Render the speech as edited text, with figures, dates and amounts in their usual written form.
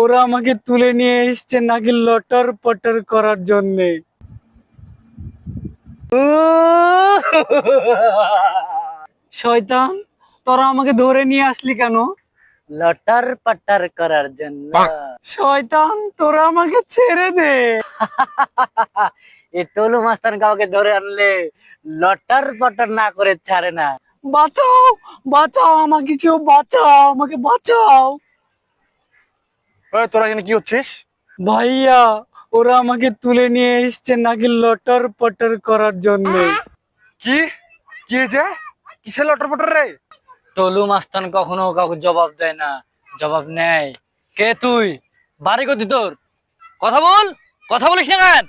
ওরা আমাকে তুলে নিয়ে এসছে নাকি লটর পটর করার জন্যে। শয়তান, তোরা আমাকে ধরে নিয়ে আসলি কেন? লটার পাটার করার জন্য। শয়তান, তোরা আমাকে ছেড়ে দে। এই টলু মাস্তান কাউকে ধরে আনলে লটার পাটার না করে ছাড়ে না। বাঁচাও, বাঁচাও, আমাকে কেউ বাঁচাও, আমাকে বাঁচাও। তোরা এখানে কি হচ্ছিস? ভাইয়া, ওরা আমাকে তুলে নিয়ে এসছে নাকি লটর পটর করার জন্যে। কি কি হয়েছে? কিসের লটর পটর রে? টলু মাস্তান কখনো কাউকে জবাব দেয় না, জবাব নেয়। কে তুই? বাড়ি কোথায় তোর? কথা বল, কথা বলিস না কেন?